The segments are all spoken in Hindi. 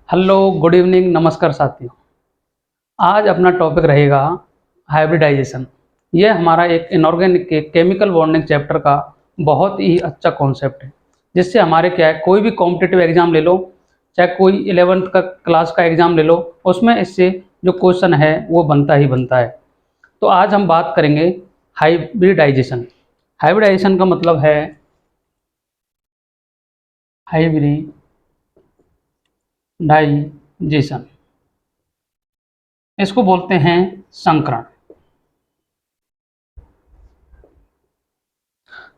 हेलो, गुड इवनिंग, नमस्कार साथियों। आज अपना टॉपिक रहेगा हाइब्रिडाइजेशन। यह हमारा एक इनऑर्गेनिक के केमिकल बॉन्डिंग चैप्टर का बहुत ही अच्छा कॉन्सेप्ट है, जिससे हमारे क्या है, कोई भी कॉम्पिटिटिव एग्जाम ले लो, चाहे कोई 11th का क्लास का एग्जाम ले लो, उसमें इससे जो क्वेश्चन है वो बनता ही बनता है। तो आज हम बात करेंगे हाइब्रिडाइजेशन। हाइब्रिडाइजेशन का मतलब है हाइब्रिडाइजेशन, इसको बोलते हैं संकरण।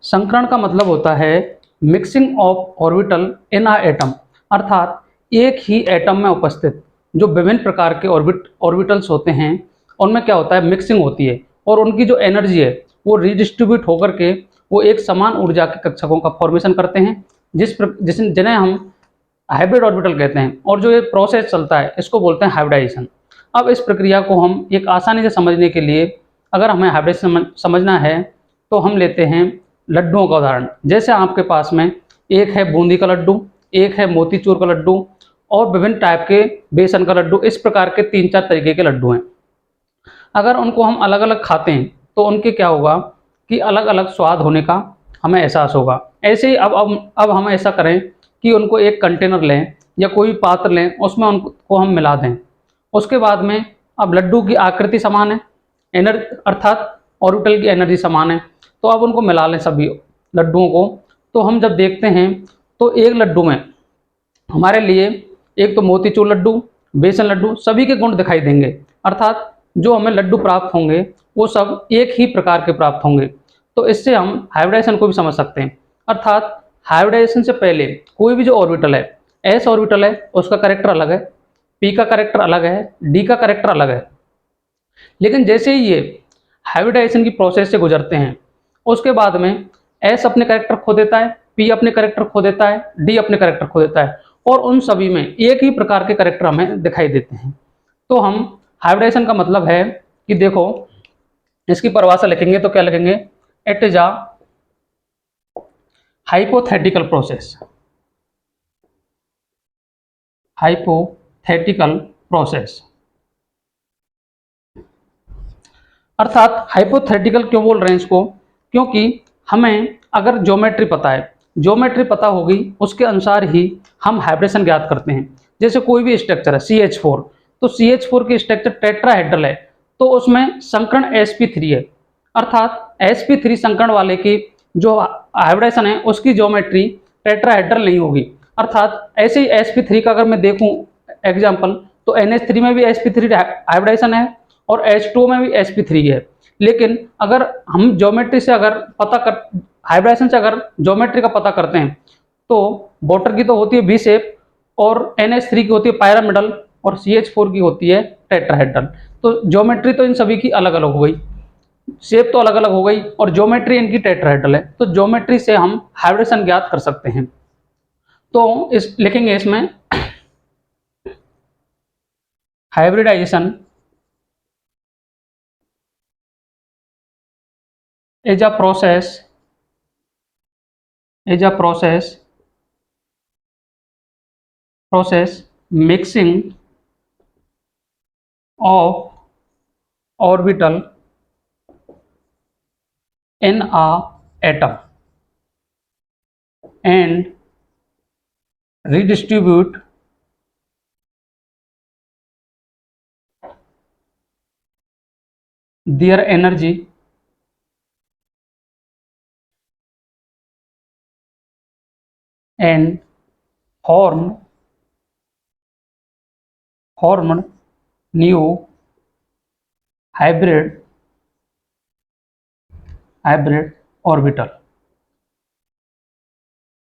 संकरण का मतलब होता है mixing of orbital in a atom, अर्थात एक ही एटम में उपस्थित जो विभिन्न प्रकार के ऑर्बिटल्स होते हैं, उनमें क्या होता है, मिक्सिंग होती है और उनकी जो एनर्जी है वो रिडिस्ट्रीब्यूट होकर के वो एक समान ऊर्जा के कक्षकों का फॉर्मेशन करते हैं, जिन्हें हम हाइब्रिड ऑर्बिटल कहते हैं। और जो ये प्रोसेस चलता है इसको बोलते हैं हाइब्रिडाइजेशन। अब इस प्रक्रिया को हम एक आसानी से समझने के लिए, अगर हमें हाइब्रिडाइजेशन समझना है तो हम लेते हैं लड्डुओं का उदाहरण। जैसे आपके पास में एक है बूंदी का लड्डू, एक है मोतीचूर का लड्डू और विभिन्न टाइप के बेसन का लड्डू। इस प्रकार के 3-4 तरीके के लड्डू हैं। अगर उनको हम अलग अलग खाते हैं तो उनके क्या होगा कि अलग अलग स्वाद होने का हमें एहसास होगा। ऐसे ही अब हम ऐसा करें कि उनको एक कंटेनर लें या कोई पात्र लें, उसमें उनको हम मिला दें। उसके बाद में अब लड्डू की आकृति समान है, अर्थात ऑर्बिटल की एनर्जी समान है, तो अब उनको मिला लें सभी लड्डुओं को। तो हम जब देखते हैं तो एक लड्डू में हमारे लिए एक तो मोतीचूर लड्डू, बेसन लड्डू, सभी के गुण दिखाई देंगे, अर्थात जो हमें लड्डू प्राप्त होंगे वो सब एक ही प्रकार के प्राप्त होंगे। तो इससे हम हाइब्रिडाइजेशन को भी समझ सकते हैं। अर्थात हाइब्रिडाइजेशन से पहले कोई भी जो ऑर्बिटल है, एस ऑर्बिटल है, उसका कैरेक्टर अलग है, पी का कैरेक्टर अलग है, डी का कैरेक्टर अलग है। लेकिन जैसे ही ये हाइब्रिडाइजेशन की प्रोसेस से गुजरते हैं, उसके बाद में एस अपने कैरेक्टर खो देता है, पी अपने कैरेक्टर खो देता है, डी अपने कैरेक्टर खो देता है और उन सभी में एक ही प्रकार के कैरेक्टर हमें दिखाई देते हैं। तो हम हाइब्रिडाइजेशन का मतलब है कि देखो, इसकी परिभाषा लिखेंगे तो क्या लिखेंगे, it is a hypothetical process. Hypothetical process अर्थात हाइपोथेटिकल क्यों बोल रहे हैं इसको, क्योंकि हमें अगर ज्योमेट्री पता है, ज्योमेट्री पता होगी, उसके अनुसार ही हम हाइब्रिडेशन ज्ञात करते हैं। जैसे कोई भी स्ट्रक्चर है CH4, तो CH4 की स्ट्रक्चर टेट्राहेड्रल है, तो उसमें संकरण sp3 है, अर्थात sp3 संकरण वाले की जो हाइब्रिडेशन है उसकी ज्योमेट्री टेट्राहेड्रल नहीं होगी। अर्थात ऐसे ही sp3 का अगर मैं देखूं एग्जाम्पल, तो NH3 में भी sp3 हाइब्रिडेशन है और H2 में भी sp3 है। लेकिन अगर हम ज्योमेट्री से अगर हाइब्रिडेशन से अगर ज्योमेट्री का पता करते हैं, तो वाटर की तो होती है वी शेप और NH3 की होती है पैरामिडल और CH4 की होती है टेट्राहेड्रल। तो ज्योमेट्री तो इन सभी की अलग अलग हो गई, शेप तो अलग अलग हो गई और ज्योमेट्री इनकी टेट्राहेड्रल है। तो ज्योमेट्री से हम हाइब्रिडेशन ज्ञात कर सकते हैं। तो इस लिखेंगे इसमें hybridisation is a process mixing of orbital in a atom and redistribute their energy and form new hybrid orbital,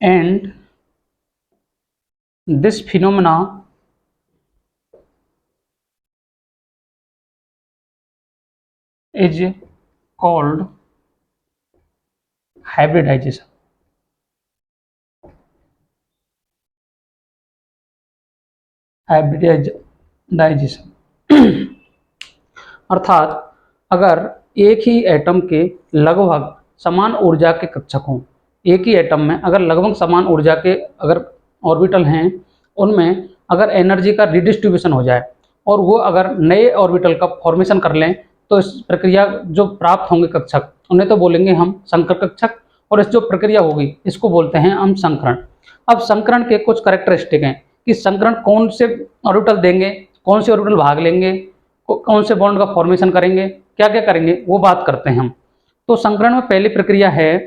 and this phenomena is called hybridization। अर्थात अगर एक ही एटम के लगभग समान ऊर्जा के कक्षक हों, एक ही एटम में अगर लगभग समान ऊर्जा के अगर ऑर्बिटल हैं, उनमें अगर एनर्जी का रिडिस्ट्रीब्यूशन हो जाए और वो अगर नए ऑर्बिटल का फॉर्मेशन कर लें, तो इस प्रक्रिया जो प्राप्त होंगे कक्षक, उन्हें तो बोलेंगे हम संकर कक्षक, और इस जो प्रक्रिया होगी इसको बोलते हैं हम संकरण। अब संकरण के कुछ कैरेक्टरिस्टिक हैं कि संकरण कौन से ऑर्बिटल देंगे, कौन से ऑर्बिटल भाग लेंगे, कौन से बॉन्ड का फॉर्मेशन करेंगे, क्या क्या करेंगे, वो बात करते हैं हम। तो संकरण में पहली प्रक्रिया है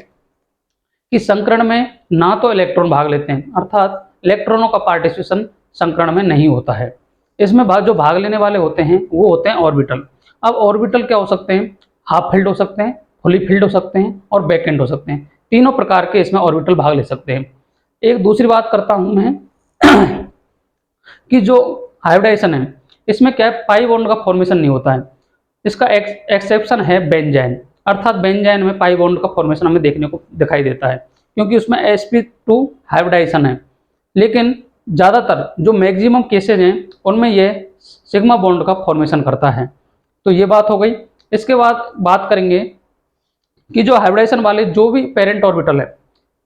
कि संकरण में ना तो इलेक्ट्रॉन भाग लेते हैं, अर्थात इलेक्ट्रॉनों का पार्टिसिपेशन संकरण में नहीं होता है। इसमें जो भाग लेने वाले होते हैं वो होते हैं ऑर्बिटल। अब ऑर्बिटल क्या हो सकते हैं, हाफ फिल्ड हो सकते हैं, फुली फिल्ड हो सकते हैं और बैकेंड हो सकते हैं। तीनों प्रकार के इसमें ऑर्बिटल भाग ले सकते हैं। एक दूसरी बात करता हूं मैं कि जो हाइब्रिडाइजेशन है इसमें क्या है, पाई बॉन्ड का फॉर्मेशन नहीं होता है। इसका एक्सेप्शन है बेंजाइन, अर्थात बेंजाइन में पाई बॉन्ड का फॉर्मेशन हमें देखने को दिखाई देता है क्योंकि उसमें sp2 हाइब्रिडाइजेशन है। लेकिन ज़्यादातर जो मैक्सिमम केसेज हैं उनमें यह सिग्मा बॉन्ड का फॉर्मेशन करता है। तो ये बात हो गई। इसके बाद बात करेंगे कि जो हाइब्रिडाइजेशन वाले जो भी पेरेंट ऑर्बिटल है,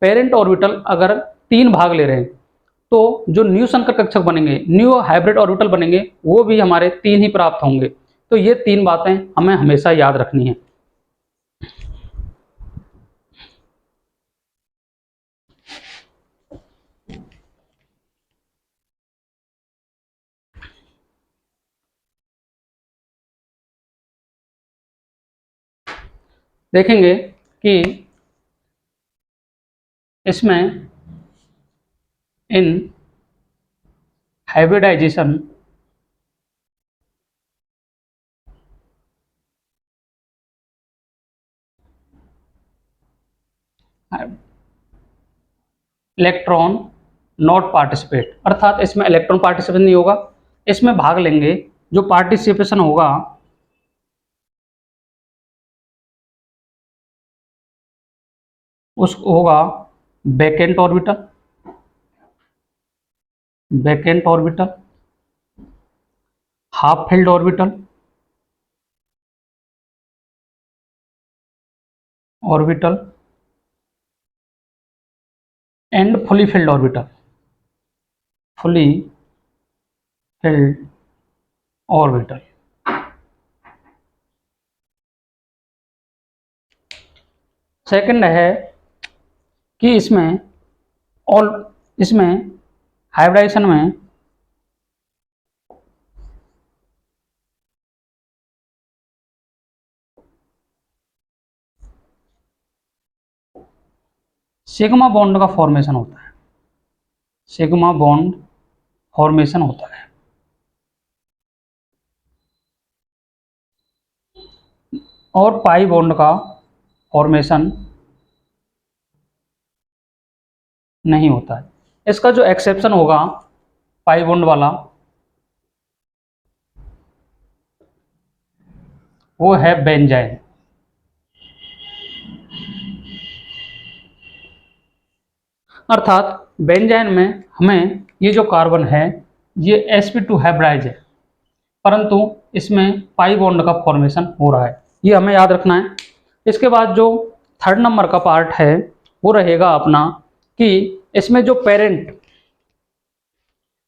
पेरेंट ऑर्बिटल अगर 3 भाग ले रहे हैं तो जो न्यू संकर कक्षक बनेंगे, न्यू हाइब्रिड ऑर्बिटल बनेंगे, वो भी हमारे 3 ही प्राप्त होंगे। तो ये 3 बातें हमें हमेशा याद रखनी है। देखेंगे कि इसमें इन हाइब्रिडाइजेशन इलेक्ट्रॉन नॉट पार्टिसिपेट, अर्थात इसमें इलेक्ट्रॉन पार्टिसिपेशन नहीं होगा। इसमें भाग लेंगे, जो पार्टिसिपेशन होगा उस होगा बैकेंट orbital, बैकेंट orbital, half filled orbital, orbital and fully filled orbital, fully filled orbital. Second है कि इसमें हाइब्रिडाइजेशन में सिग्मा बॉन्ड का फॉर्मेशन होता है, सिग्मा बॉन्ड फॉर्मेशन होता है। और पाई बॉन्ड का फॉर्मेशन नहीं होता है। इसका जो एक्सेप्शन होगा पाई बॉन्ड वाला वो है बेंजाइन। अर्थात बेंजाइन में हमें ये जो कार्बन है ये sp2 हाइब्रिडाइज है, परंतु इसमें पाई बॉन्ड का फॉर्मेशन हो रहा है, ये हमें याद रखना है। इसके बाद जो थर्ड नंबर का पार्ट है वो रहेगा अपना कि इसमें जो पेरेंट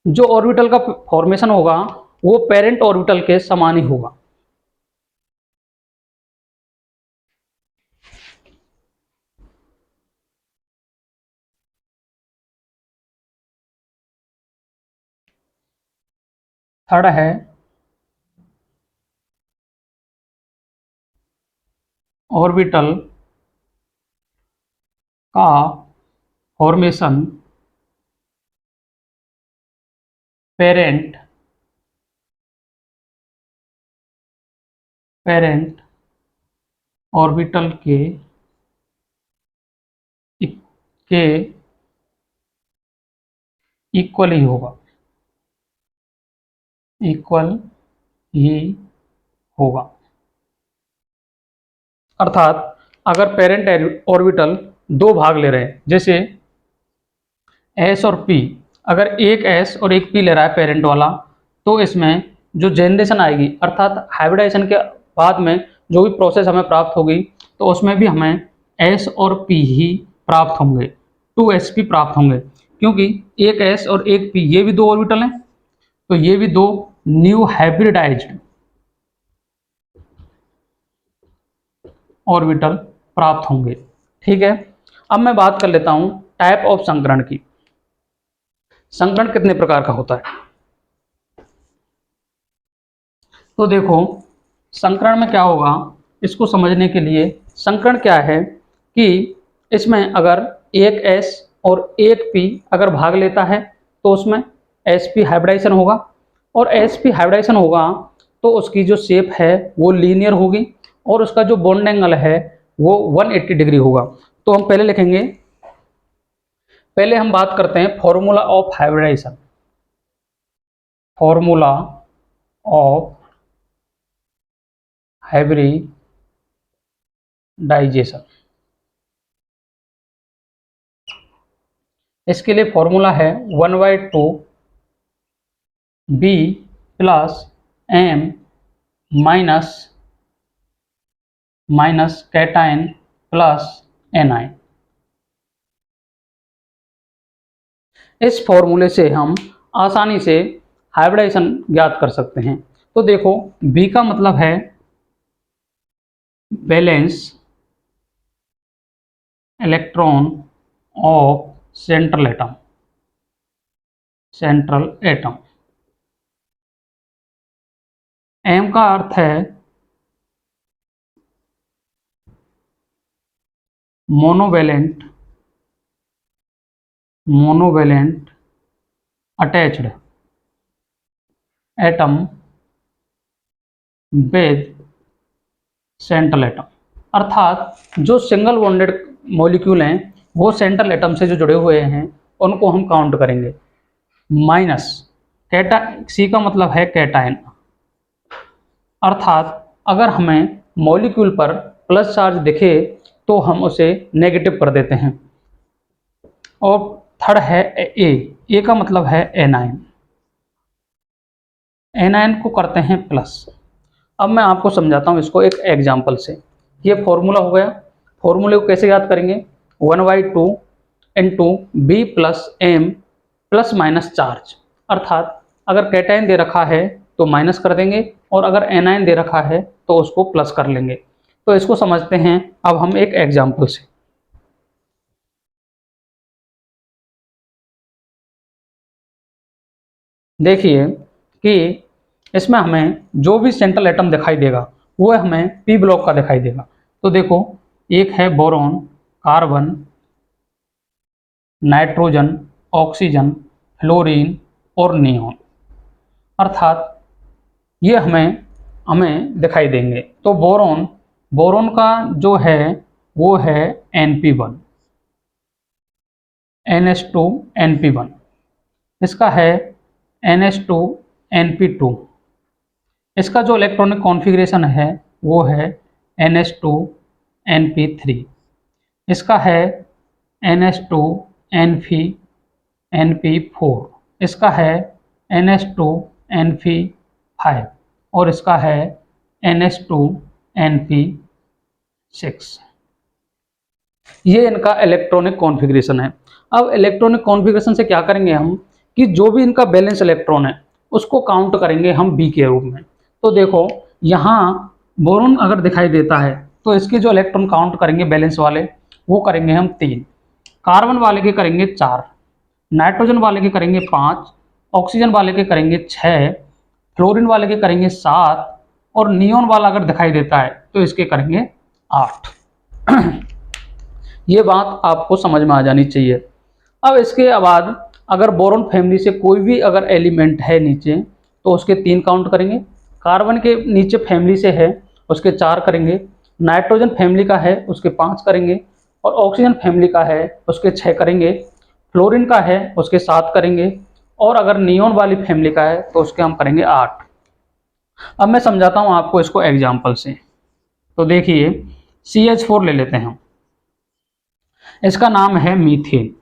जो ऑर्बिटल का फॉर्मेशन होगा वो पेरेंट ऑर्बिटल के समान ही होगा। थर्ड है ऑर्बिटल का फॉर्मेशन पेरेंट ऑर्बिटल के इक्वल ही होगा, इक्वल ही होगा। अर्थात अगर पेरेंट ऑर्बिटल 2 भाग ले रहे हैं, जैसे s और p, अगर एक s और एक p ले रहा है पेरेंट वाला, तो इसमें जो जनरेशन आएगी अर्थात हाइब्रिडाइजेशन के बाद में जो भी प्रोसेस हमें प्राप्त होगी तो उसमें भी हमें s और p ही प्राप्त होंगे, 2sp प्राप्त होंगे, क्योंकि एक s और एक p ये भी 2 ऑर्बिटल हैं तो ये भी दो न्यू हाइब्रिडाइज्ड ऑर्बिटल प्राप्त होंगे। ठीक है, अब मैं बात कर लेता हूं टाइप ऑफ संकरण की। संकरण कितने प्रकार का होता है? तो देखो, संकरण में क्या होगा, इसको समझने के लिए संकरण क्या है कि इसमें अगर एक S और एक P अगर भाग लेता है तो उसमें sp हाइब्रिडाइजेशन होगा, और sp हाइब्रिडाइजेशन होगा तो उसकी जो शेप है वो लीनियर होगी और उसका जो बॉन्ड एंगल है वो 180 डिग्री होगा। तो हम पहले लिखेंगे, पहले हम बात करते हैं formula of hybridization. Formula of hybridization, इसके लिए फॉर्मूला है 1/2 B plus M minus cation plus anion. इस फॉर्मूले से हम आसानी से हाइब्रिडाइजेशन ज्ञात कर सकते हैं। तो देखो, B का मतलब है balance electron of central atom, central atom. M का अर्थ है monovalent, monovalent attached atom with central atom. अर्थात जो सिंगल बॉन्डेड मॉलिक्यूल हैं वो सेंट्रल एटम से जो जुड़े हुए हैं उनको हम काउंट करेंगे। माइनस कैटा, सी का मतलब है कैटायन, अर्थात अगर हमें मॉलिक्यूल पर प्लस चार्ज दिखे तो हम उसे नेगेटिव कर देते हैं। और थर्ड है ए का मतलब है एनायन, एनायन को करते हैं प्लस। अब मैं आपको समझाता हूँ इसको एक एग्जाम्पल से। ये फॉर्मूला हो गया, फॉर्मूले को कैसे याद करेंगे, 1/2 into B plus M plus minus charge. अर्थात अगर कैटायन दे रखा है तो माइनस कर देंगे और अगर एनायन दे रखा है तो उसको प्लस कर लेंगे। तो इसको समझते हैं अब हम एक एग्जाम्पल से। देखिए कि इसमें हमें जो भी सेंट्रल एटम दिखाई देगा वो हमें पी ब्लॉक का दिखाई देगा। तो देखो, एक है boron, carbon, nitrogen, oxygen, fluorine और नियॉन। अर्थात ये हमें हमें दिखाई देंगे। तो बोरॉन, बोरॉन का जो है वो है Np1, NH2 Np1। इसका है NH2 Np2। इसका जो इलेक्ट्रॉनिक कॉन्फ़िगरेशन है वो है NH2 Np3। इसका है NH2 Np4। इसका है NH2 Np5 और इसका है NH2 Np6। ये इनका इलेक्ट्रॉनिक कॉन्फ़िगरेशन है। अब इलेक्ट्रॉनिक कॉन्फ़िगरेशन से क्या करेंगे हम कि जो भी इनका बैलेंस इलेक्ट्रॉन है उसको काउंट करेंगे हम बी के रूप में। तो देखो, यहाँ बोरॉन अगर दिखाई देता है तो इसके जो इलेक्ट्रॉन काउंट करेंगे बैलेंस वाले वो करेंगे हम 3, कार्बन वाले के करेंगे 4, नाइट्रोजन वाले के करेंगे 5, ऑक्सीजन वाले के करेंगे 6, फ्लोरीन वाले के करेंगे 7 और नियॉन वाला अगर दिखाई देता है तो इसके करेंगे 8। ये बात आपको समझ में आ जानी चाहिए। अब इसके बाद अगर बोरॉन फैमिली से कोई भी अगर एलिमेंट है नीचे तो उसके 3 काउंट करेंगे, कार्बन के नीचे फैमिली से है उसके 4 करेंगे, नाइट्रोजन फैमिली का है उसके 5 करेंगे और ऑक्सीजन फैमिली का है उसके 6 करेंगे, फ्लोरीन का है उसके 7 करेंगे और अगर नियॉन वाली फैमिली का है तो उसके हम करेंगे 8। अब मैं समझाता हूँ आपको इसको एग्जाम्पल से। तो देखिए, CH4 ले लेते हैं हम, इसका नाम है मीथेन।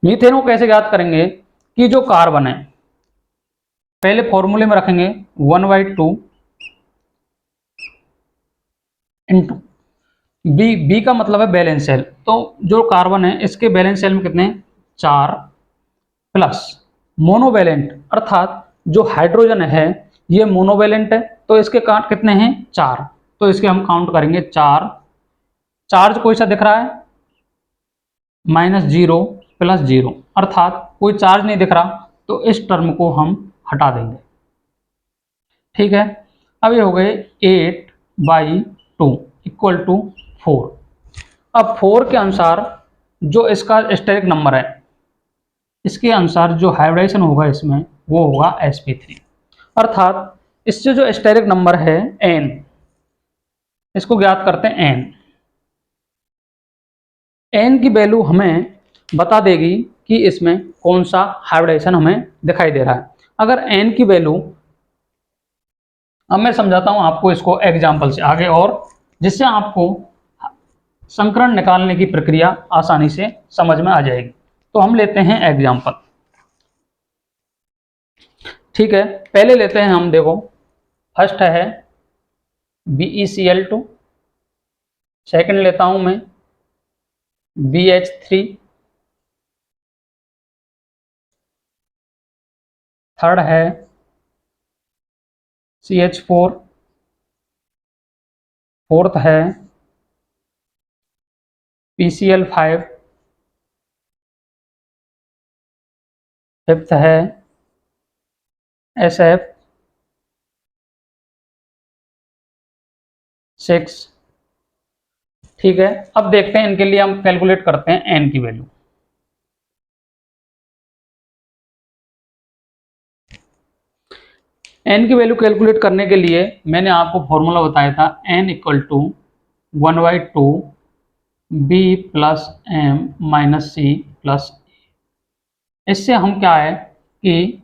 मीथेन को कैसे ज्ञात करेंगे कि जो कार्बन है पहले फॉर्मूले में रखेंगे 1/2 इंटू बी, बी का मतलब है बैलेंस सेल। तो जो कार्बन है इसके बैलेंस सेल में कितने 4 प्लस मोनोवैलेंट, अर्थात जो हाइड्रोजन है ये मोनोवैलेंट है, तो इसके काउंट कितने हैं 4, तो इसके हम काउंट करेंगे 4। चार्ज कोई सा दिख रहा है -0 प्लस 0, अर्थात कोई चार्ज नहीं दिख रहा, तो इस टर्म को हम हटा देंगे। ठीक है, अब ये हो गए 8/2 इक्वल टू 4। अब 4 के अनुसार जो इसका स्टेरिक नंबर है, इसके अनुसार जो हाइब्रिडाइजेशन होगा इसमें वो होगा sp3, अर्थात इससे जो स्टेरिक नंबर है n, इसको ज्ञात करते हैं n की वैल्यू हमें बता देगी कि इसमें कौन सा हाइब्रिडाइजेशन हमें दिखाई दे रहा है। अगर n की वैल्यू, अब मैं समझाता हूं आपको इसको एग्जाम्पल से आगे, और जिससे आपको संकरण निकालने की प्रक्रिया आसानी से समझ में आ जाएगी। तो हम लेते हैं एग्जाम्पल। ठीक है, पहले लेते हैं हम, देखो फर्स्ट है BeCl2, सेकंड लेता हूं मैं BH3, थर्ड है CH4, फोर्थ है PCl5, फिफ्थ है SF6। ठीक है, अब देखते हैं इनके लिए हम कैलकुलेट करते हैं n की वैल्यू। n की वैल्यू कैलकुलेट करने के लिए मैंने आपको फॉर्मूला बताया था, n equal to 1/2 B plus M minus C plus A। इससे हम क्या है कि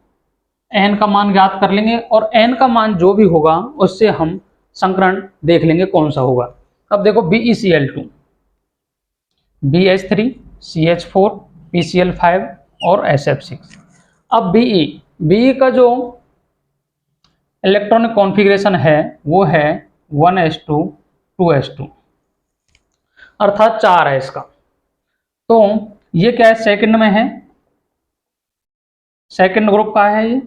n का मान ज्ञात कर लेंगे, और n का मान जो भी होगा उससे हम संकरण देख लेंगे कौन सा होगा। अब देखो BeCl2, BH3, CH4, PCl5 और SF6। अब Be का जो इलेक्ट्रॉनिक कॉन्फ़िगरेशन है वो है 1s2 2s2, अर्थात 4 है इसका। तो ये क्या है, सेकंड में है, सेकंड ग्रुप का है, ये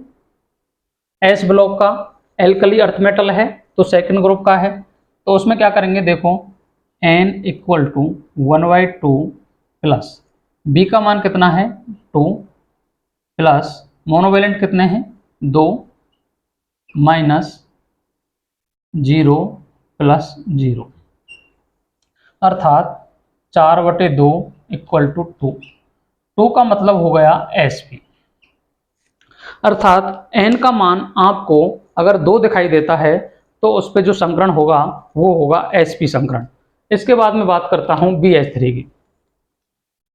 एस ब्लॉक का एल्कली अर्थ मेटल है, तो सेकंड ग्रुप का है। तो उसमें क्या करेंगे, देखो n equal to 1/2 plus B का मान कितना है 2 प्लस मोनोवेलेंट कितने हैं 2 माइनस 0 प्लस 0, अर्थात 4/2 इक्वल टू 2 का मतलब हो गया sp, अर्थात n का मान आपको अगर 2 दिखाई देता है तो उस पर जो संकरण होगा वो होगा sp संकरण। इसके बाद में बात करता हूं BH3 की।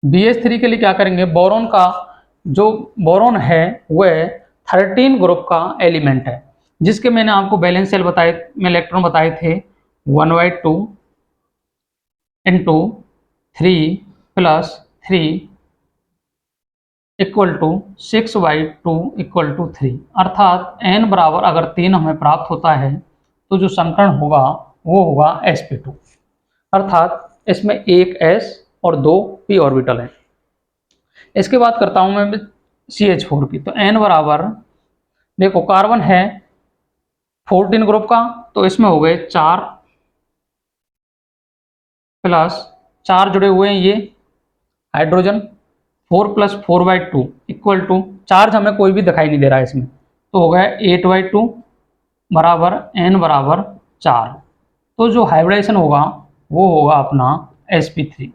BH3 के लिए क्या करेंगे, बोरॉन का जो बोरॉन है वह 13 ग्रुप का एलिमेंट है, जिसके मैंने आपको बैलेंस शेल बताए में इलेक्ट्रॉन बताए थे 1/2 into 3 plus 3 equal to 6/2 equal to 3, अर्थात n बराबर अगर 3 हमें प्राप्त होता है तो जो संकरण होगा वो होगा sp2, अर्थात इसमें एक s और 2 p ऑर्बिटल है। इसके बाद करता हूं मैं CH4 की। तो n बराबर, देखो कार्बन है 14 ग्रुप का, तो इसमें हो गए 4 प्लस 4 जुड़े हुए हैं ये hydrogen, 4 plus 4/2 equal to, charge हमें कोई भी दिखाई नहीं दे रहा है इसमें, तो हो गया 8/2 बराबर n बराबर 4। तो जो हाइब्रिडाइजेशन होगा वो होगा अपना sp3।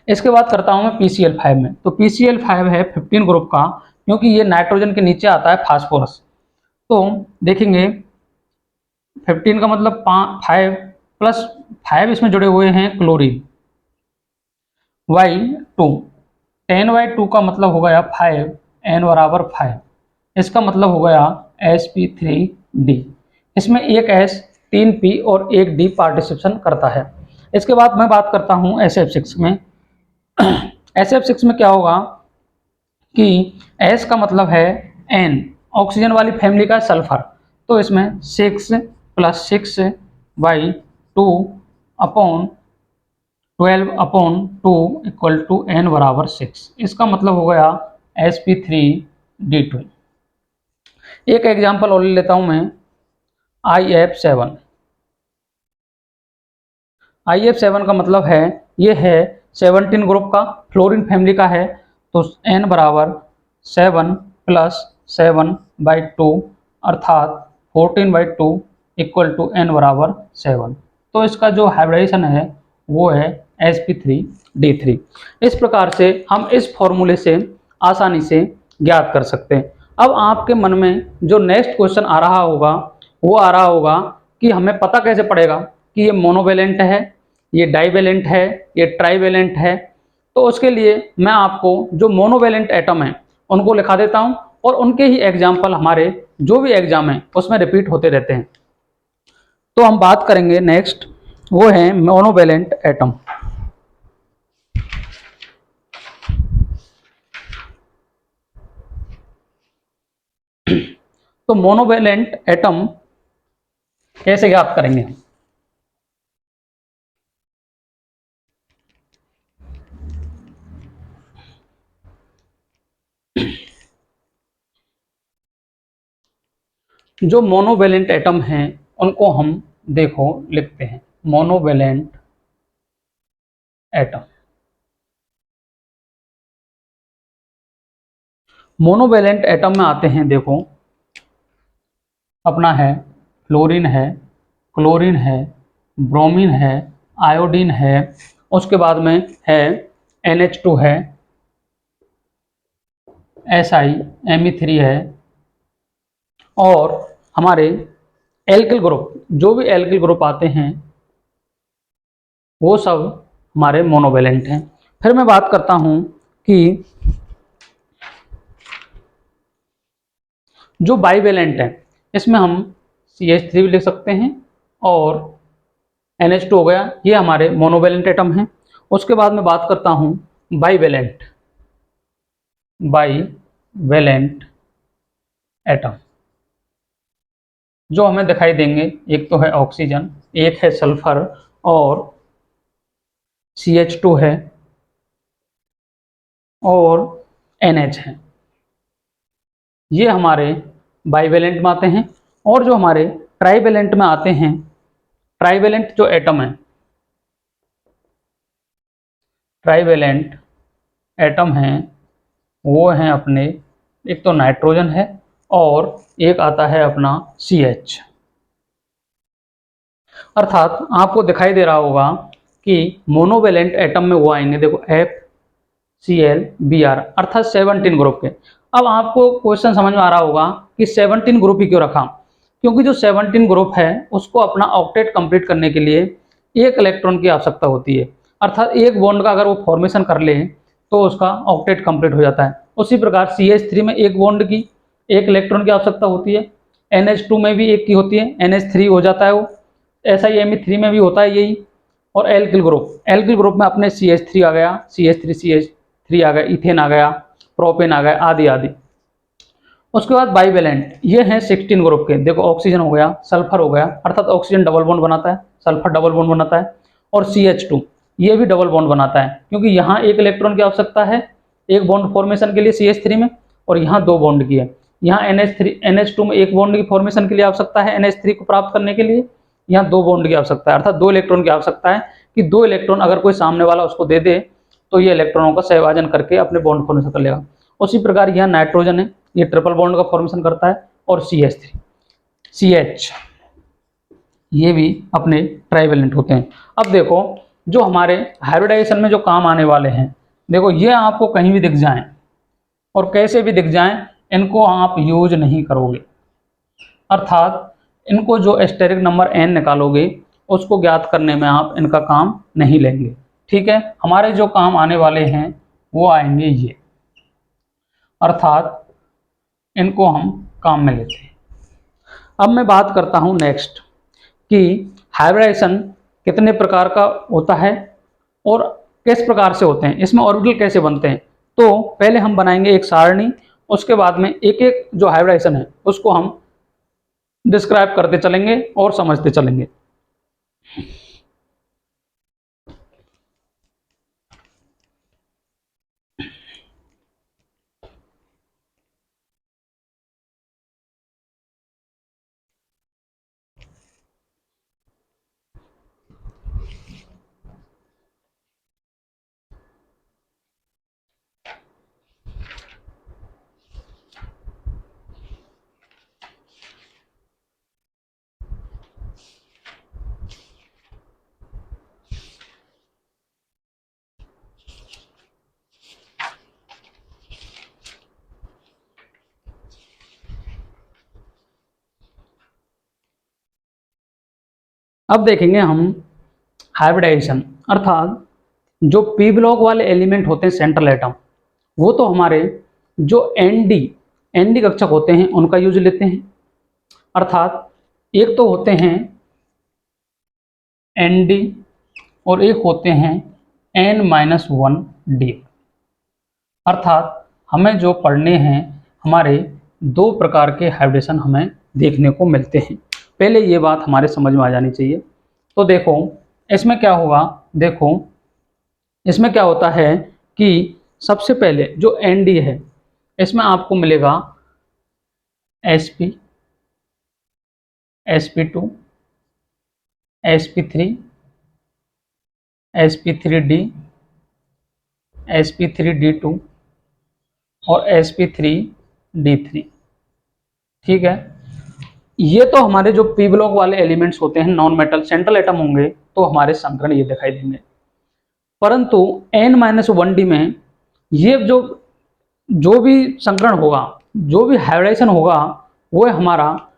इसके बाद करता हूं मैं PCl5 में। तो PCl5 है 15 ग्रुप का, क्योंकि ये नाइट्रोजन के नीचे आता है फास्फोरस। तो देखेंगे 15 का मतलब 5 प्लस 5 इसमें जुड़े हुए हैं क्लोरीन, y2 10/2 का मतलब हो गया 5, n बराबर 5, इसका मतलब हो गया sp3d। इसमें एक s 3 p और एक d पार्टिसिपेशन करता है। इसके बाद मैं बात करता हूं SF6 में। SF6 में क्या होगा कि S का मतलब है N, ऑक्सीजन वाली फैमिली का सल्फर, तो इसमें 6 plus 6/2 upon 12/2 equal to n बराबर 6। इसका मतलब हो गया sp3d2। एक एग्जाम्पल और ले लेता हूं मैं, IF7। IF7 का मतलब है, ये है 17 ग्रुप का, फ्लोरीन फैमिली का है, तो n बराबर 7 प्लस 7/2 अर्थात 14/2 इक्वल टू n बराबर 7। तो इसका जो हाइब्रिडाइजेशन है वो है sp3d3। इस प्रकार से हम इस फॉर्मूले से आसानी से ज्ञात कर सकते हैं। अब आपके मन में जो नेक्स्ट क्वेश्चन आ रहा होगा वो आ रहा होगा कि हमें पता कैसे पड़ेगा कि ये मोनोवेलेंट है, ये डाइवेलेंट है, ये ट्राइवेलेंट है। तो उसके लिए मैं आपको जो मोनोवेलेंट एटम है उनको लिखा देता हूं और उनके ही एग्जाम्पल हमारे जो भी एग्जाम है उसमें रिपीट होते रहते हैं। तो हम बात करेंगे नेक्स्ट, वो है मोनोवेलेंट एटम। तो मोनोवेलेंट एटम कैसे ज्ञात करेंगे हम? जो मोनोवेलेंट एटम हैं उनको हम देखो लिखते हैं, मोनोवेलेंट एटम। मोनोवेलेंट एटम में आते हैं, देखो अपना है फ्लोरीन है, क्लोरीन है, ब्रोमीन है, आयोडीन है, उसके बाद में है NH2 है, Si Me3 है, और हमारे एल्किल ग्रुप, जो भी एल्किल ग्रुप आते हैं वो सब हमारे मोनोवेलेंट हैं। फिर मैं बात करता हूं कि जो बाइवेलेंट है इसमें हम CH3 भी लिख सकते हैं और NH2 हो गया, ये हमारे मोनोवेलेंट एटम हैं। उसके बाद मैं बात करता हूं बाइवेलेंट एटम, जो हमें दिखाई देंगे, एक तो है ऑक्सीजन, एक है सल्फर और CH2 है और NH है। ये हमारे बाइवेलेंट में आते हैं। और जो हमारे ट्राइवेलेंट में आते हैं, ट्राइवेलेंट जो एटम है, ट्राइवेलेंट एटम हैं वो हैं अपने, एक तो नाइट्रोजन है और एक आता है अपना CH। अर्थात आपको दिखाई दे रहा होगा कि मोनोवेलेंट एटम में वो आएंगे, देखो FClBr अर्थात 17 ग्रुप के। अब आपको क्वेश्चन समझ में आ रहा होगा कि 17 ग्रुप ही क्यों रखा, क्योंकि जो 17 ग्रुप है उसको अपना ऑक्टेट कंप्लीट करने के लिए एक इलेक्ट्रॉन की आवश्यकता होती है। अर्थात एक बॉन्ड का अगर वो फॉर्मेशन कर ले तो उसका ऑक्टेट कंप्लीट हो जाता है। उसी प्रकार CH3 में एक बॉन्ड की एक इलेक्ट्रॉन की आवश्यकता होती है, NH2 में भी एक की होती है, NH3 हो जाता है वो, SiMe3 में भी होता है यही। और एल्किल ग्रुप में अपने CH3 आ गया, CH3 आ गया, इथेन आ गया, प्रोपेन आ गया, आदि आदि। उसके बाद बाइवेलेंट, ये हैं 16 ग्रुप के, देखो ऑक्सीजन हो गया, सल्फर हो गया, अर्थात ऑक्सीजन डबल बॉन्ड बनाता है, सल्फर डबल बॉन्ड बनाता है, और CH2 ये भी डबल बॉन्ड बनाता है, क्योंकि यहाँ एक इलेक्ट्रॉन की आवश्यकता है एक बॉन्ड फॉर्मेशन के लिए CH3 में, और यहाँ दो बॉन्ड की है। यहाँ NH2 में एक बॉन्ड की फॉर्मेशन के लिए आवश्यकता है, NH3 को प्राप्त करने के लिए यहाँ दो बॉन्ड की आवश्यकता है, अर्थात दो इलेक्ट्रॉन की आवश्यकता है कि दो इलेक्ट्रॉन अगर कोई सामने वाला उसको दे दे तो ये इलेक्ट्रॉनों का सहभाजन करके अपने बॉन्ड फॉर्मेशन कर लेगा। उसी प्रकार यहाँ नाइट्रोजन है, ये ट्रिपल बॉन्ड का फॉर्मेशन करता है, और CH ये भी अपने ट्राइवेलेंट होते हैं। अब देखो जो हमारे हाइब्रिडाइजेशन में जो काम आने वाले हैं, देखो ये आपको कहीं भी दिख जाएं और कैसे भी दिख जाएं, इनको आप यूज नहीं करोगे। अर्थात इनको जो एस्टेरिक नंबर n निकालोगे उसको ज्ञात करने में आप इनका काम नहीं लेंगे। ठीक है, हमारे जो काम आने वाले हैं वो आएंगे ये, अर्थात इनको हम काम में लेते हैं। अब मैं बात करता हूं नेक्स्ट कि हाइब्रिडाइजेशन कितने प्रकार का होता है और किस प्रकार से होते हैं, इसमें ऑर्बिटल कैसे बनते हैं। तो पहले हम बनाएंगे एक सारणी, उसके बाद में एक एक जो हाइब्रिडाइजेशन है उसको हम डिस्क्राइब करते चलेंगे और समझते चलेंगे। अब देखेंगे हम हाइब्रिडाइजेशन, अर्थात जो पी ब्लॉक वाले एलिमेंट होते हैं सेंट्रल एटम, वो तो हमारे जो एनडी कक्षक होते हैं उनका यूज लेते हैं। अर्थात एक तो होते हैं एनडी और एक होते हैं N-1D। अर्थात हमें जो पढ़ने हैं, हमारे दो प्रकार के हाइब्रिडेशन हमें देखने को मिलते हैं। पहले ये बात हमारे समझ में आ जानी चाहिए। तो देखो इसमें क्या होगा, देखो इसमें क्या होता है कि सबसे पहले जो एनडी है इसमें आपको मिलेगा sp, sp2, sp3, sp3d, sp3d2 और sp3d3। ठीक है, ये तो हमारे जो पी ब्लॉक वाले एलिमेंट्स होते हैं, नॉन मेटल सेंट्रल एटम होंगे तो हमारे संकरण ये दिखाई देंगे। परंतु N-1D में ये जो भी संकरण होगा, जो भी हाइब्रिडाइजेशन होगा, वो हमारा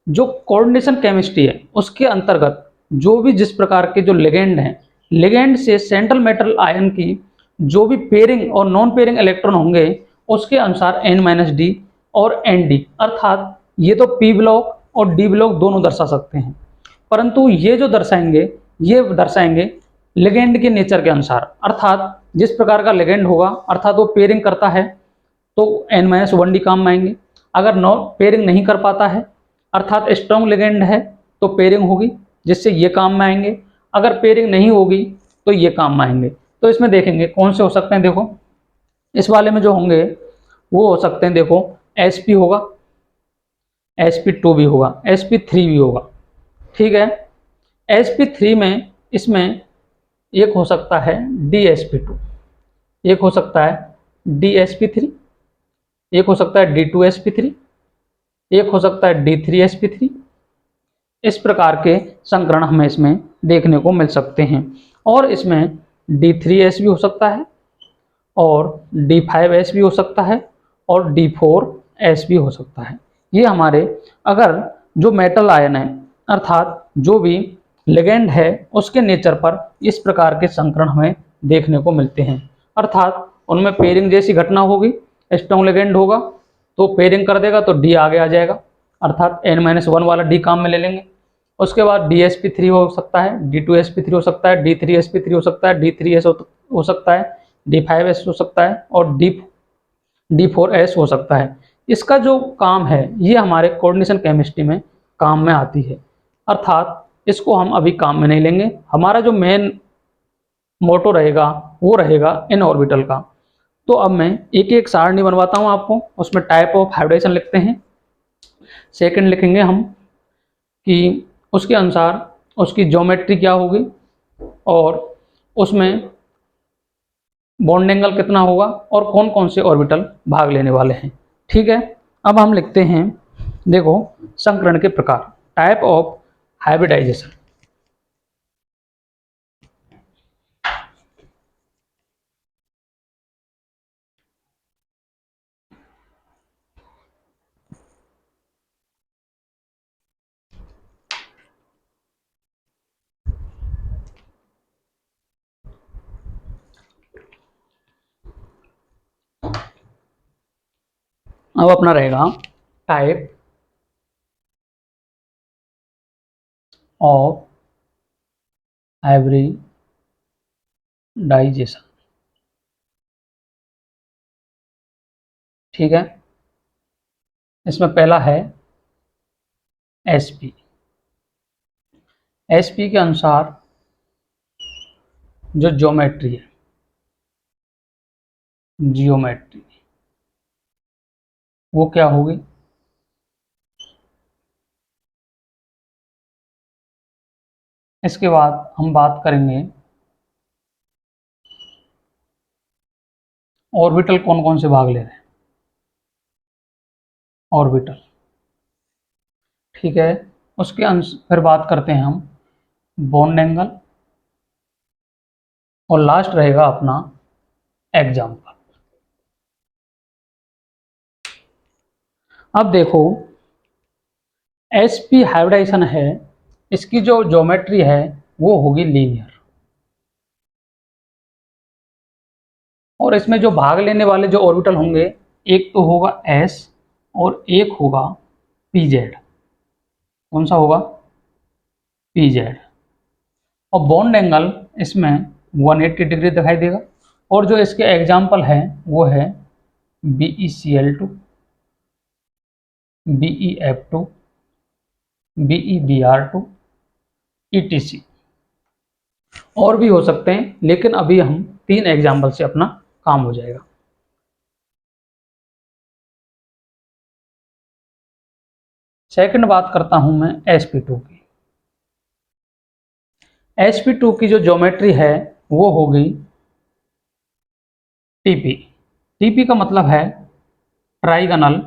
जो कोऑर्डिनेशन केमिस्ट्री है उसके अंतर्गत जो भी जिस प्रकार के जो लिगेंड हैं, लिगेंड से सेंट्रल मेटल आयन की जो भी पेयरिंग और नॉन पेयरिंग इलेक्ट्रॉन होंगे उसके अनुसार N-D और ND, अर्थात ये तो पी ब्लॉक और डी ब्लॉक दोनों दर्शा सकते हैं, परंतु ये जो दर्शाएंगे ये दर्शाएंगे लिगेंड के नेचर के अनुसार। अर्थात जिस प्रकार का लिगेंड होगा, अर्थात वो पेयरिंग करता है तो N-1D काम में आएंगे। अगर नो पेयरिंग नहीं कर पाता है, अर्थात स्ट्रॉन्ग लिगेंड है, तो पेयरिंग होगी जिससे ये काम में आएंगे। अगर पेयरिंग नहीं होगी तो ये काम में आएंगे। तो इसमें देखेंगे कौन से हो सकते हैं। देखो इस वाले में जो होंगे वो हो सकते हैं, देखो sp होगा, sp2 भी होगा, sp3 भी होगा। ठीक है, sp3 में इसमें एक हो सकता है dsp2, एक हो सकता है dsp3, एक हो सकता है d2sp3, एक हो सकता है d3sp3। इस प्रकार के संकरण हमें इसमें देखने को मिल सकते हैं। और इसमें d3s भी हो सकता है और d5s भी हो सकता है और d4s भी हो सकता है। ये हमारे अगर जो मेटल आयन है, अर्थात जो भी लिगेंड है उसके नेचर पर इस प्रकार के संकरण हमें देखने को मिलते हैं। अर्थात उनमें पेयरिंग जैसी घटना होगी, स्ट्रॉन्ग लिगेंड होगा तो पेयरिंग कर देगा तो डी आगे आ जाएगा, अर्थात N-1 वाला डी काम में ले लेंगे। उसके बाद dsp3 हो सकता है, d2sp3 हो सकता है, d3sp3 हो सकता है, d3s हो सकता है, d5s हो सकता है और d4s हो सकता है। इसका जो काम है ये हमारे कोऑर्डिनेशन केमिस्ट्री में काम में आती है। अर्थात इसको हम अभी काम में नहीं लेंगे, हमारा जो मेन मोटो रहेगा वो रहेगा इन ऑर्बिटल का। तो अब मैं एक एक सारणी बनवाता हूँ आपको, उसमें टाइप ऑफ हाइब्रिडेशन लिखते हैं, सेकंड लिखेंगे हम कि उसके अनुसार उसकी ज्योमेट्री क्या होगी और उसमें बॉन्ड एंगल कितना होगा और कौन कौन से ऑर्बिटल भाग लेने वाले हैं। ठीक है, अब हम लिखते हैं, देखो संकरण के प्रकार, टाइप ऑफ हाइब्रिडाइजेशन। अब अपना रहेगा टाइप ऑफ हाइब्रिडाइजेशन। ठीक है, इसमें पहला है sp। sp के अनुसार जो ज्योमेट्री है, जियोमेट्री, वो क्या होगी, इसके बाद हम बात करेंगे ऑर्बिटल कौन कौन से भाग ले रहे हैं, ऑर्बिटल। ठीक है, उसके फिर बात करते हैं हम बॉन्ड एंगल और लास्ट रहेगा अपना एग्जाम्पल। अब देखो sp हाइब्रिडाइजेशन है इसकी जो ज्योमेट्री है वो होगी लीनियर, और इसमें जो भाग लेने वाले जो ऑर्बिटल होंगे, एक तो होगा s और एक होगा pz। कौन सा होगा? pz। और बॉन्ड एंगल इसमें 180 डिग्री दिखाई देगा। और जो इसके एग्जाम्पल हैं वो है BeCl2, BeF2, BeBr2, ETC। और भी हो सकते हैं, लेकिन अभी हम 3 एग्जाम्पल से अपना काम हो जाएगा। सेकंड बात करता हूं मैं sp2 की। sp2 की जो ज्योमेट्री है वो होगी TP। TP का मतलब है ट्राइगोनल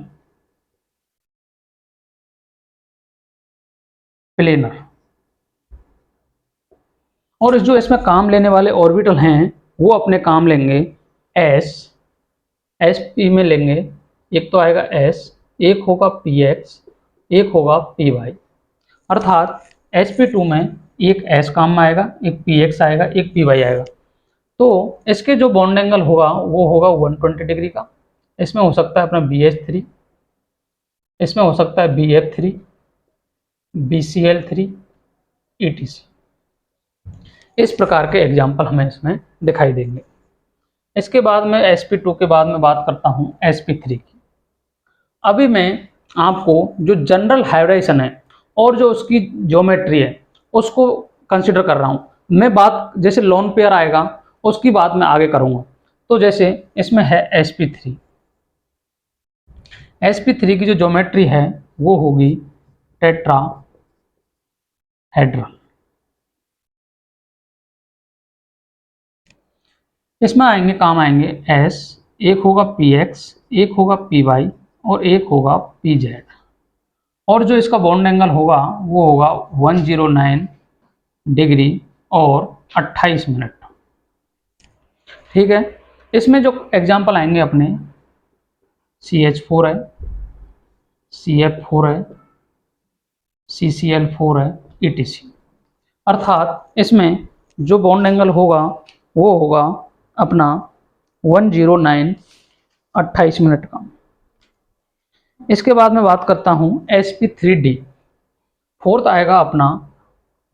प्लेनर। और जो इसमें काम लेने वाले ऑर्बिटल हैं वो अपने काम लेंगे s, sp में लेंगे, एक तो आएगा s, एक होगा px, एक होगा py। अर्थात sp2 में एक s काम में आएगा, एक px आएगा, एक py आएगा। तो इसके जो बॉन्ड एंगल होगा वो होगा 120 डिग्री का। इसमें हो सकता है अपना BH3, इसमें हो सकता है BF3, BCl3, ETC। इस प्रकार के एग्जाम्पल हमें इसमें दिखाई देंगे। इसके बाद में sp2 के बाद में बात करता हूँ sp3 की। अभी मैं आपको जो जनरल हाइब्रिडाइजेशन है और जो उसकी ज्योमेट्री है उसको कंसिडर कर रहा हूँ। मैं बात जैसे लोन पेयर आएगा उसकी बात मैं आगे करूँगा। तो जैसे इसमें है sp3। sp3 की जो ज्योमेट्री है वो होगी टेट्राहेड्रल। इसमें आएंगे, काम आएंगे s, एक होगा px, एक होगा py और एक होगा pz। और जो इसका बॉन्ड एंगल होगा वो होगा 109 डिग्री और 28 मिनट। ठीक है। इसमें जो एग्जाम्पल आएंगे अपने CH4 है, CF4 है, CCl4 है, ETC। अर्थात इसमें जो बॉन्ड एंगल होगा वो होगा अपना 109 28 मिनट का। इसके बाद मैं बात करता हूँ sp3d। फोर्थ आएगा अपना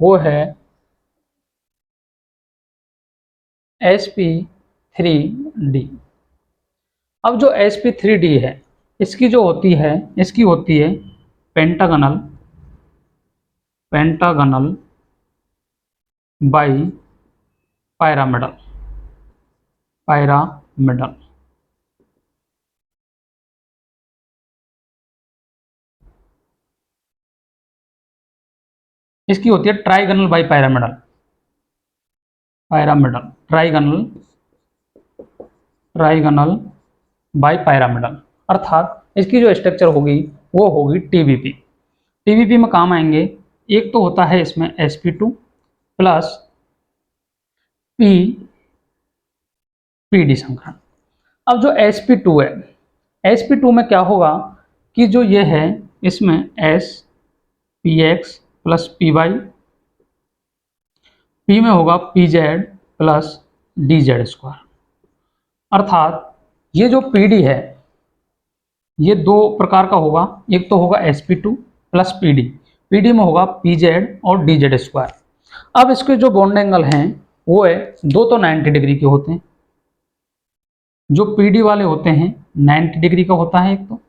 वो है sp3d। अब जो sp3d है इसकी जो होती है, इसकी होती है पेंटागनल बाई पैरामिडल। इसकी होती है trigonal by trigonal by pyramidal. अर्थात इसकी जो स्ट्रक्चर होगी वो होगी टीबीपी। टीबीपी में काम आएंगे, एक तो होता है इसमें sp2 प्लस p pd संकरण। अब जो sp2 है, sp2 में क्या होगा कि जो ये है इसमें s px plus py, p में होगा pz प्लस dz स्क्वायर। अर्थात ये जो pd है ये दो प्रकार का होगा, एक तो होगा sp2 प्लस pd में होगा pz और dz स्क्वायर। अब इसके जो बॉन्ड एंगल हैं वो है दो तो 90 डिग्री के होते हैं, जो pd वाले होते हैं 90 डिग्री का होता है एक तो,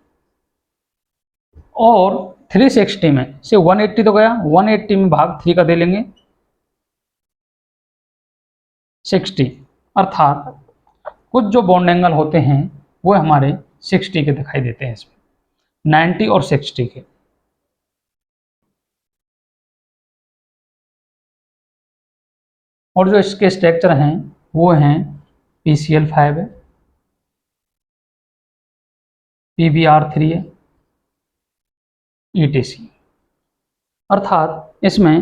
और 360 में से 180 तो गया, 180 में भाग 3 का दे लेंगे 60। अर्थात कुछ जो बॉन्ड एंगल होते हैं वो हमारे 60 के दिखाई देते हैं इसमें, 90 और 60 के। और जो इसके स्ट्रक्चर हैं वो हैं PCl5 है, PbR3 है, ETC। अर्थात इसमें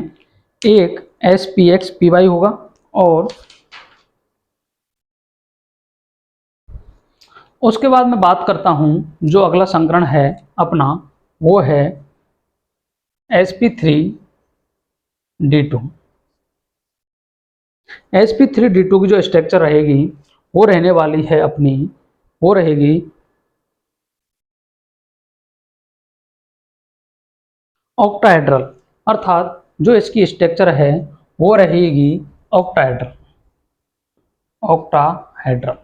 एक SPX-PY होगा और उसके बाद मैं बात करता हूं जो अगला संकरण है अपना वो है sp3 D2। sp3d2 की जो स्ट्रक्चर रहेगी वो रहने वाली है अपनी, वो रहेगी ऑक्टाहेड्रल, अर्थात जो इसकी स्ट्रक्चर है वो रहेगी ऑक्टाहेड्रल, ऑक्टाहेड्रल।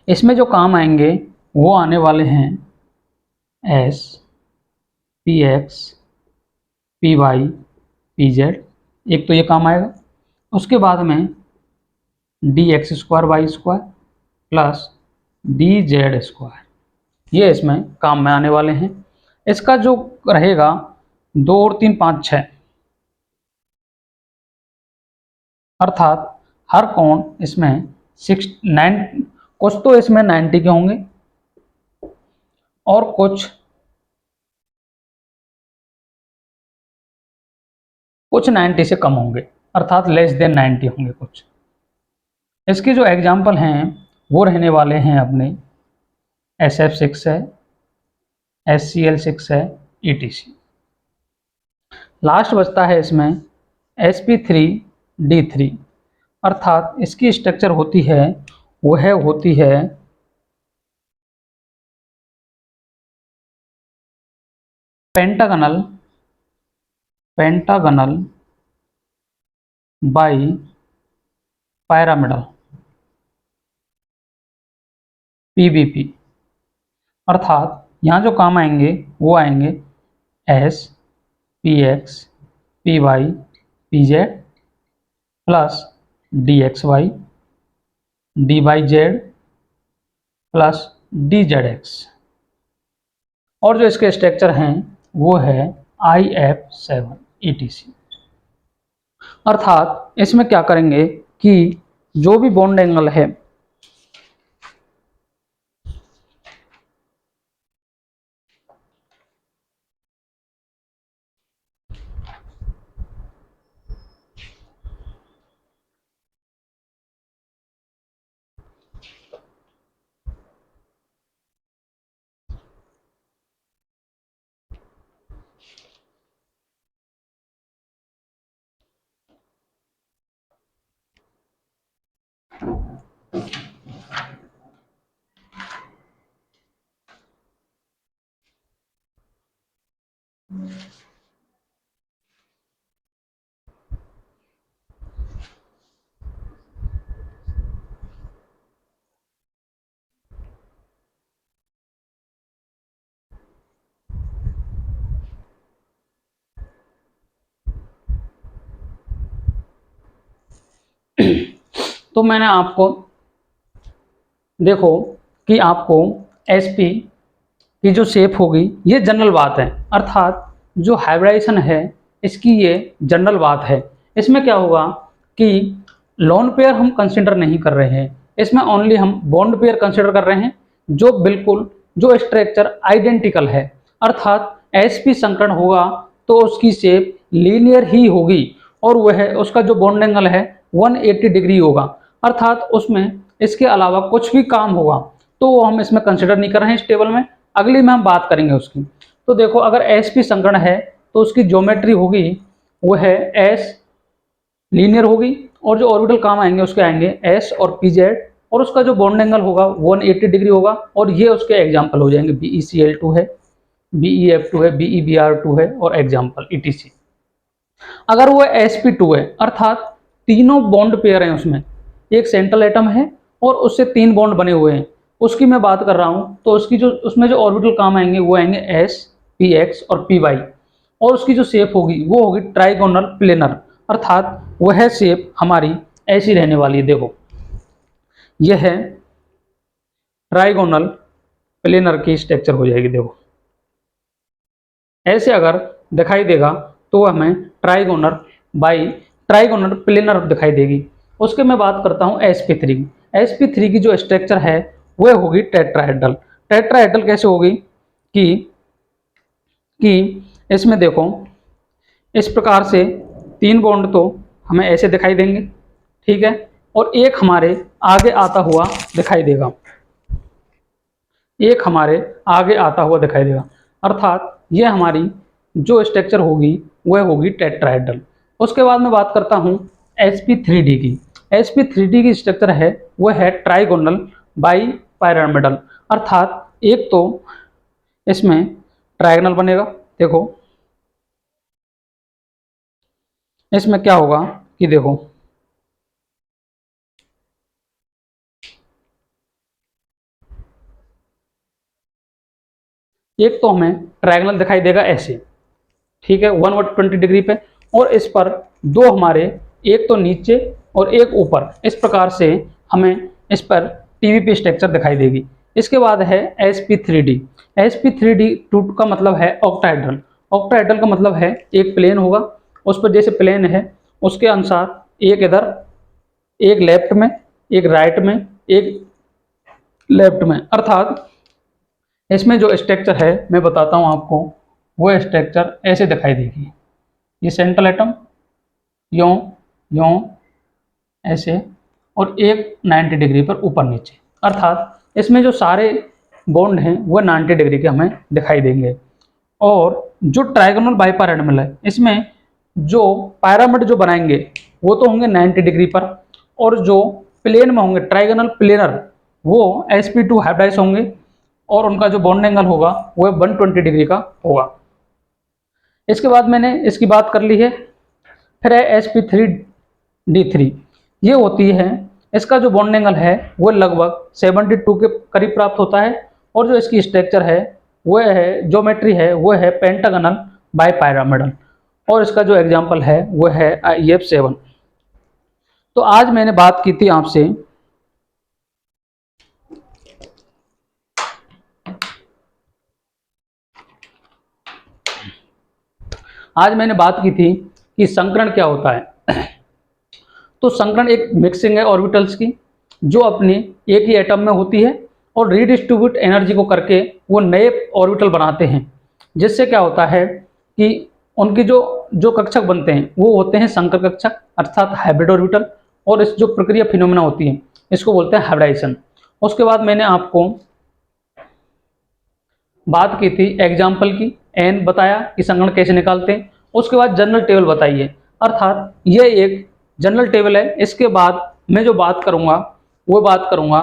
इसमें जो काम आएंगे वो आने वाले हैं S, P X, P Y, P Z, एक तो ये काम आएगा। उसके बाद में D X square Y square plus D Z square, ये इसमें काम में आने वाले हैं। इसका जो रहेगा 2 और 3 5 6, अर्थात हर कोण इसमें 6 9, कुछ तो इसमें 90 के होंगे और कुछ 90 से कम होंगे, अर्थात लेस देन 90 होंगे कुछ। इसके जो एग्जाम्पल हैं वो रहने वाले हैं अपने SF6 है, SCl6 है, ETC। लास्ट बचता है इसमें sp3d3, अर्थात इसकी स्ट्रक्चर होती है वह होती है pentagonal, pentagonal by pyramidal, PBP, अर्थात यहाँ जो काम आएंगे वो आएंगे S, PX, PY, PZ plus DXY, DYZ plus DZX, और जो इसके स्ट्रक्चर हैं वो है IF7 ETC। अर्थात इसमें क्या करेंगे कि जो भी बॉन्ड एंगल है तो मैंने आपको देखो कि आपको SP की जो शेप होगी ये जनरल बात है, अर्थात जो हाइब्रिडाइजेशन है इसकी ये जनरल बात है। इसमें क्या होगा कि लोन पेयर हम कंसिडर नहीं कर रहे हैं, इसमें ओनली हम बॉन्ड पेयर कंसिडर कर रहे हैं जो बिल्कुल जो स्ट्रक्चर आइडेंटिकल है, अर्थात SP संकरण होगा तो उसकी शेप लीनियर ही होगी और वह उसका जो बॉन्ड एंगल है 180 डिग्री होगा, अर्थात उसमें इसके अलावा कुछ भी काम होगा तो वो हम इसमें कंसिडर नहीं कर रहे हैं इस टेबल में, अगली में हम बात करेंगे उसकी। तो देखो अगर SP संकरण है तो उसकी ज्योमेट्री होगी वो है S लीनियर होगी और जो ऑर्बिटल काम आएंगे उसके आएंगे S और PZ और उसका जो बॉन्ड एंगल होगा 180 डिग्री होगा और ये उसके एग्जाम्पल हो जाएंगे BeCl2 है, BeF2 है, BeBr2 है और एग्जाम्पल ETC। अगर वो sp2 है अर्थात तीनों बॉन्ड पेयर हैं, उसमें एक सेंट्रल एटम है और उससे 3 बॉन्ड बने हुए हैं, उसकी मैं बात कर रहा हूँ, तो उसकी जो उसमें जो ऑर्बिटल काम आएंगे वो आएंगे S, PX और PY और उसकी जो शेप होगी वो होगी ट्राइगोनल प्लेनर, अर्थात वह शेप हमारी ऐसी रहने वाली है। देखो यह है ट्राइगोनल प्लेनर की स्ट्रक्चर हो जाएगी। देखो ऐसे अगर दिखाई देगा तो हमें ट्राइगोनल बाई ट्राइगोनल प्लेनर दिखाई देगी। उसके मैं बात करता हूँ sp3। sp3 की जो स्ट्रक्चर है वह होगी टेट्राहेड्रल। टेट्राहेड्रल कैसे होगी कि इसमें देखो इस प्रकार से 3 बॉन्ड तो हमें ऐसे दिखाई देंगे, ठीक है, और एक हमारे आगे आता हुआ दिखाई देगा, एक हमारे आगे आता हुआ दिखाई देगा, अर्थात ये हमारी जो स्ट्रक्चर होगी वह होगी टेट्राहेड्रल। उसके बाद मैं बात करता हूँ sp3d की। sp3d की स्ट्रक्चर है वह है ट्राइगोनल बाई पिरामिडल, अर्थात एक तो इसमें ट्रायंगल बनेगा। देखो इसमें क्या होगा कि देखो एक तो हमें ट्रायंगल दिखाई देगा ऐसे, ठीक है, 120 डिग्री पे, और इस पर दो हमारे, एक तो नीचे और एक ऊपर, इस प्रकार से हमें इस पर टीवीपी स्ट्रक्चर दिखाई देगी। इसके बाद है sp3d। sp3d टू का मतलब है ऑक्टाहेड्रल। ऑक्टाहेड्रल का मतलब है एक प्लेन होगा, उस पर जैसे प्लेन है उसके अनुसार एक इधर, एक लेफ्ट में, एक राइट में, एक लेफ्ट में, अर्थात इसमें जो स्ट्रक्चर है मैं बताता हूँ आपको, वो स्ट्रक्चर ऐसे दिखाई देगी। ये सेंट्रल एटम यों यों ऐसे, और एक 90 डिग्री पर ऊपर नीचे, अर्थात इसमें जो सारे बॉन्ड हैं वो 90 डिग्री के हमें दिखाई देंगे। और जो ट्रायगोनल बाइपिरामिडल है, इसमें जो पिरामिड जो बनाएंगे वो तो होंगे 90 डिग्री पर, और जो प्लेन में होंगे ट्रायगोनल प्लेनर वो sp2 हाइब्रिडाइज होंगे, और उनका जो बॉन्ड एंगल होगा वो 120 डिग्री का होगा। इसके बाद मैंने इसकी बात कर ली है। फिर है sp3d3। ये होती है, इसका जो बॉन्ड एंगल है वो लगभग 72 के करीब प्राप्त होता है, और जो इसकी स्ट्रक्चर है वो है, ज्योमेट्री है वो है पेंटागनल बाइपिरामिडल, और इसका जो एग्जांपल है वो है IF7। तो आज मैंने बात की थी आपसे कि संकरण क्या होता है। तो संकरण एक मिक्सिंग है ऑर्बिटल्स की, जो अपनी एक ही एटम में होती है और रीडिस्ट्रीब्यूट एनर्जी को करके वो नए ऑर्बिटल बनाते हैं, जिससे क्या होता है कि उनकी जो जो कक्षक बनते हैं वो होते हैं संकर कक्षक, अर्थात हाइब्रिड ऑर्बिटल, और इस जो प्रक्रिया फिनोमेना होती है इसको बोलते हैं हाइब्रिडाइजेशन। उसके बाद मैंने आपको बात की थी एग्जाम्पल की, एन बताया कि संगणक कैसे निकालते हैं। उसके बाद जनरल टेबल बताइए, अर्थात यह एक जनरल टेबल है। इसके बाद मैं जो बात करूंगा वो बात करूंगा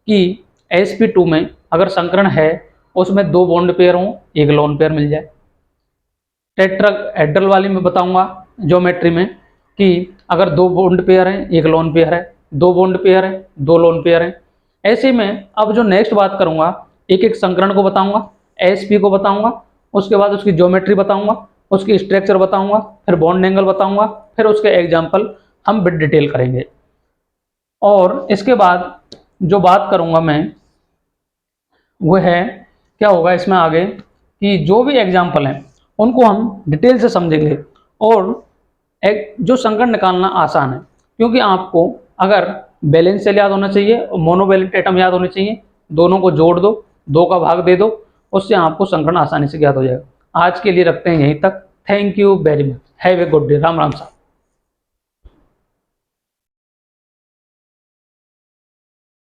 कि sp2 में अगर संकरण है उसमें दो बॉन्ड पेयर हों, एक लोन पेयर मिल जाए। टेट्राहेड्रल वाली में बताऊंगा ज्योमेट्री में कि अगर दो बॉन्ड पेयर हैं, एक लोन पेयर है, दो बॉन्ड पेयर है, दो लोन पेयर है। ऐसे में अब जो नेक्स्ट बात करूंगा, एक एक संकरण को बताऊंगा, sp को बताऊंगा, उसके बाद उसकी ज्योमेट्री बताऊंगा, उसकी स्ट्रक्चर बताऊंगा, फिर बॉन्ड एंगल बताऊंगा, फिर उसके एग्जाम्पल हम विद डिटेल करेंगे। और इसके बाद जो बात करूंगा मैं वो है, क्या होगा इसमें आगे कि जो भी एग्जाम्पल हैं उनको हम डिटेल से समझेंगे, और एक जो संकरण निकालना आसान है, क्योंकि आपको अगर बैलेंस सेल याद होना चाहिए और मोनोवैलेंट एटम याद होने चाहिए, दोनों को जोड़ दो, दो का भाग दे दो, उससे आपको संकरण आसानी से ज्ञात हो जाएगा। आज के लिए रखते हैं यहीं तक। Thank you very much, have a good day. Ram Ram साहब।